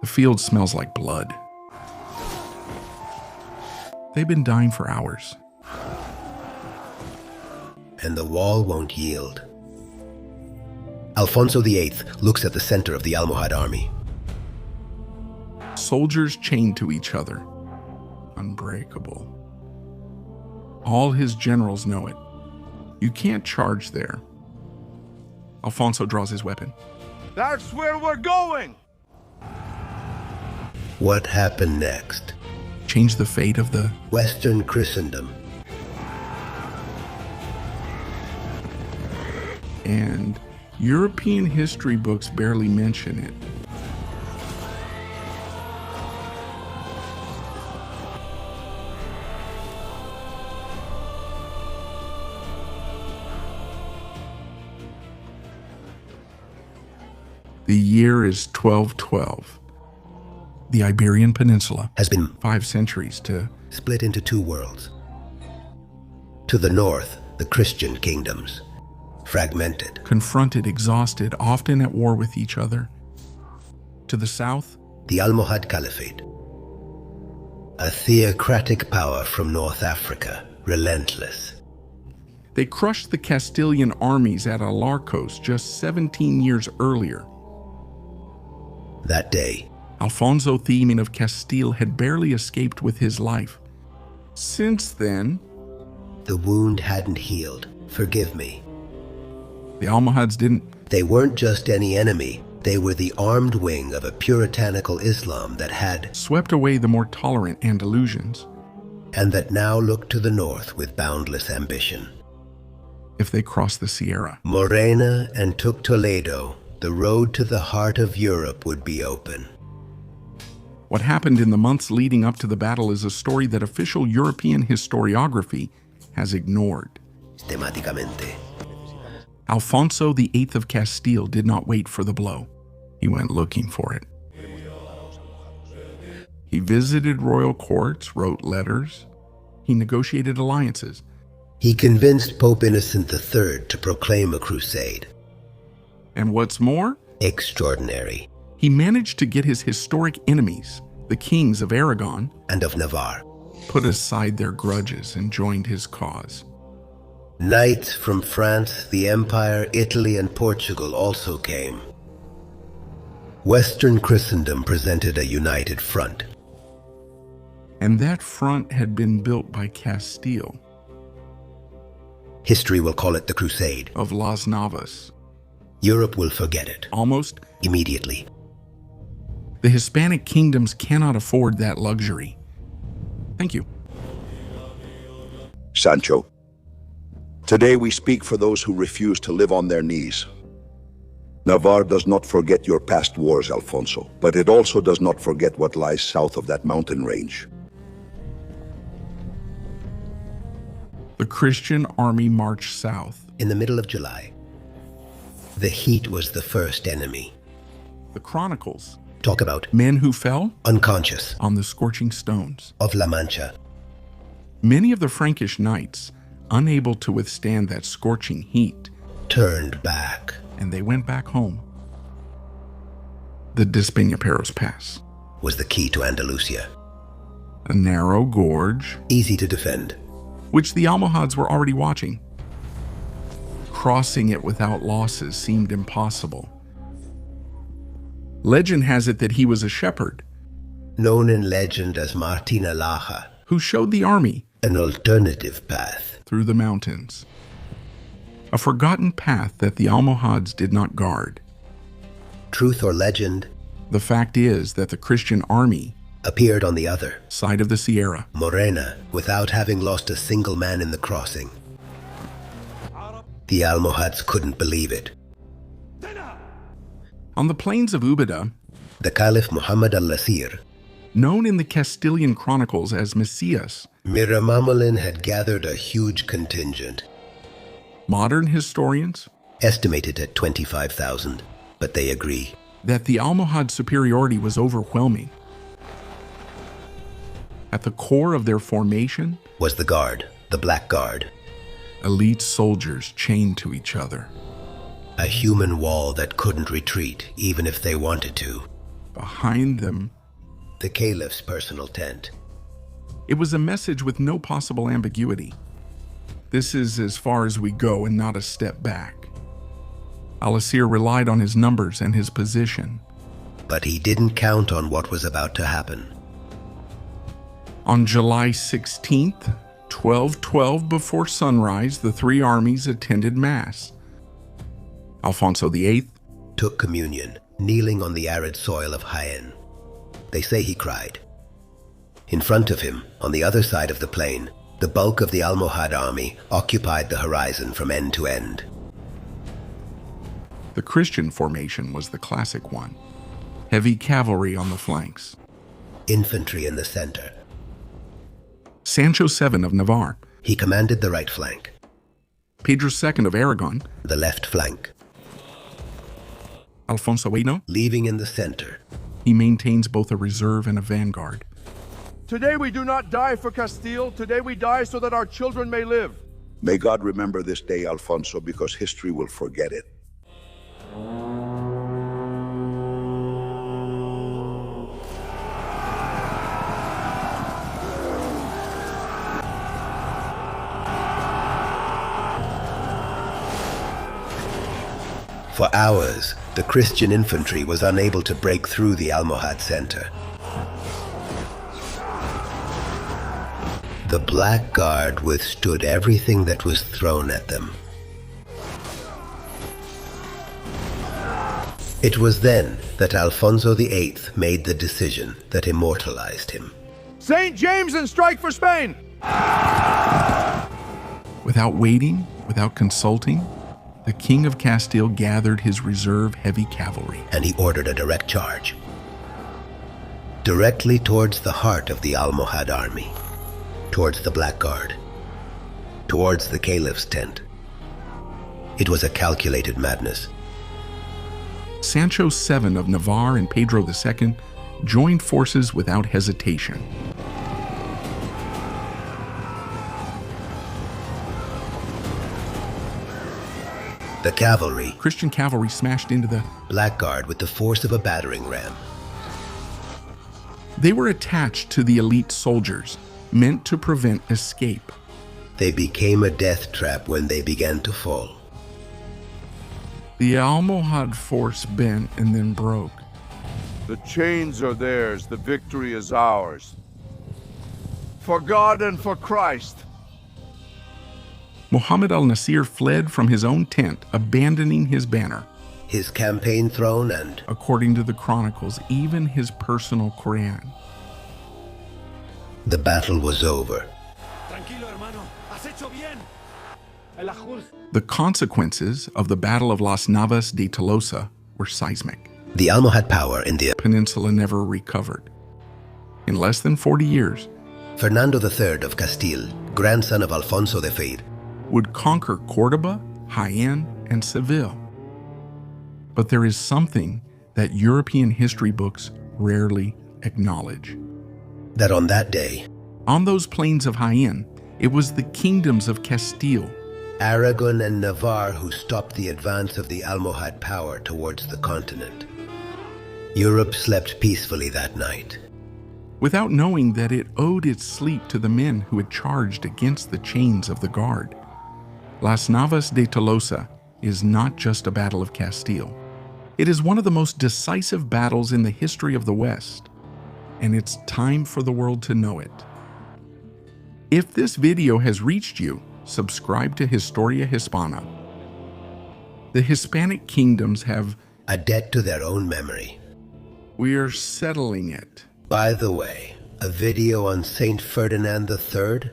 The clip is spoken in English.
The field smells like blood. They've been dying for hours. And the wall won't yield. Alfonso VIII looks at the center of the Almohad army. Soldiers chained to each other. Unbreakable. All his generals know it. You can't charge there. Alfonso draws his weapon. That's where we're going! What happened next? Change the fate of the Western Christendom. And European history books barely mention it. The year is 1212. The Iberian Peninsula Has been 5 centuries to split into 2 worlds. To the north, the Christian kingdoms, fragmented. confronted, exhausted, often at war with each other. To the south, The Almohad Caliphate, a theocratic power from North Africa, relentless. they crushed the Castilian armies at Alarcos just 17 years earlier. That day, Alfonso Thiemann of Castile had barely escaped with his life. Since then, the wound hadn't healed. Forgive me. the Almohads didn't. They weren't just any enemy. They were the armed wing of a puritanical Islam that had, Swept away the more tolerant Andalusians. and that now looked to the north with boundless ambition. If they crossed the Sierra, Morena and took Toledo, the road to the heart of Europe would be open. what happened in the months leading up to the battle is a story that official European historiography has ignored. Sistematicamente. Alfonso VIII of Castile did not wait for the blow. He went looking for it. He visited royal courts, wrote letters. He negotiated alliances. He convinced Pope Innocent III to proclaim a crusade. And what's more, Extraordinary. he managed to get his historic enemies, the kings of Aragon, And of Navarre. put aside their grudges and joined his cause. Knights from France, the Empire, Italy, and Portugal also came. Western Christendom presented a united front. And that front had been built by Castile History will call it the Crusade. of Las Navas. Europe will forget it Almost, immediately. the Hispanic kingdoms cannot afford that luxury. Thank you. Sancho, today we speak for those who refuse to live on their knees. Navarre does not forget your past wars, Alfonso, but it also does not forget what lies south of that mountain range. The Christian army marched south. In the middle of July, the heat was the first enemy. The chronicles, Talk about men who fell unconscious on the scorching stones. of La Mancha. Many of the Frankish knights, unable to withstand that scorching heat, Turned back. and they went back home. The Despeñaperros Pass, Was the key to Andalusia. a narrow gorge, Easy to defend. which the Almohads were already watching. Crossing it without losses seemed impossible. Legend has it that he was a shepherd Known in legend as Martina Laja. who showed the army An alternative path. through the mountains. A forgotten path that the Almohads did not guard. Truth or legend, The fact is that the Christian army, appeared on the other, side of the Sierra, Morena, without having lost a single man in the crossing. The Almohads couldn't believe it. on the plains of Ubeda, The Caliph Muhammad al-Lasir, known in the Castilian chronicles as Messias. Miramamolin had gathered a huge contingent, Modern historians estimated at 25,000, but they agree. that the Almohad superiority was overwhelming. At the core of their formation, Was the guard, the Black Guard, elite soldiers chained to each other. a human wall that couldn't retreat even if they wanted to. Behind them, the Caliph's personal tent. it was a message with no possible ambiguity. This is as far as we go and not a step back. Al-Asir relied on his numbers and his position. But he didn't count on what was about to happen. On July 16th, 12:12 before sunrise, the three armies attended Mass. Alfonso VIII Took communion, kneeling on the arid soil of Jaén. They say he cried. In front of him, on the other side of the plain, the bulk of the Almohad army occupied the horizon from end to end. The Christian formation was the classic one. Heavy cavalry on the flanks. Infantry in the center. Sancho VII of Navarre, He commanded the right flank, Pedro II of Aragon, the left flank. Alfonso VIII, Leaving in the center, he maintains both a reserve and a vanguard. Today we do not die for Castile. Today we die so that our children may live. May God remember this day, Alfonso, because history will forget it. For hours, the Christian infantry was unable to break through the Almohad center. The Black Guard withstood everything that was thrown at them. It was then that Alfonso VIII made the decision that immortalized him. St. James and strike for Spain! Without waiting, without consulting, the King of Castile gathered his reserve heavy cavalry. And he ordered a direct charge, directly towards the heart of the Almohad army, towards the Black Guard, towards the Caliph's tent. It was a calculated madness. Sancho VII of Navarre and Pedro II joined forces without hesitation. The cavalry, Christian cavalry smashed into the... Black Guard with the force of a battering ram. They were attached to the elite soldiers, meant to prevent escape. They became a death trap when they began to fall. The Almohad force bent and then broke. The chains are theirs, the victory is ours. For God and for Christ. Muhammad al-Nasir fled from his own tent, abandoning his banner. His campaign throne and According to the chronicles, even his personal Quran. the battle was over. Tranquilo, hermano. Has hecho bien. The consequences of the Battle of Las Navas de Tolosa were seismic. The Almohad power in the Peninsula never recovered. In less than 40 years, Fernando III of Castile, grandson of Alfonso V, would conquer Cordoba, Jaén, and Seville. But there is something that European history books rarely acknowledge. that on that day, On those plains of Jaén, it was the kingdoms of Castile, Aragon and Navarre who stopped the advance of the Almohad power towards the continent. Europe slept peacefully that night. without knowing that it owed its sleep to the men who had charged against the chains of the guard. Las Navas de Tolosa is not just a battle of Castile. It is one of the most decisive battles in the history of the West, and it's time for the world to know it. If this video has reached you, subscribe to Historia Hispana. The Hispanic kingdoms have... A debt to their own memory. We are settling it. By the way, a video on Saint Ferdinand III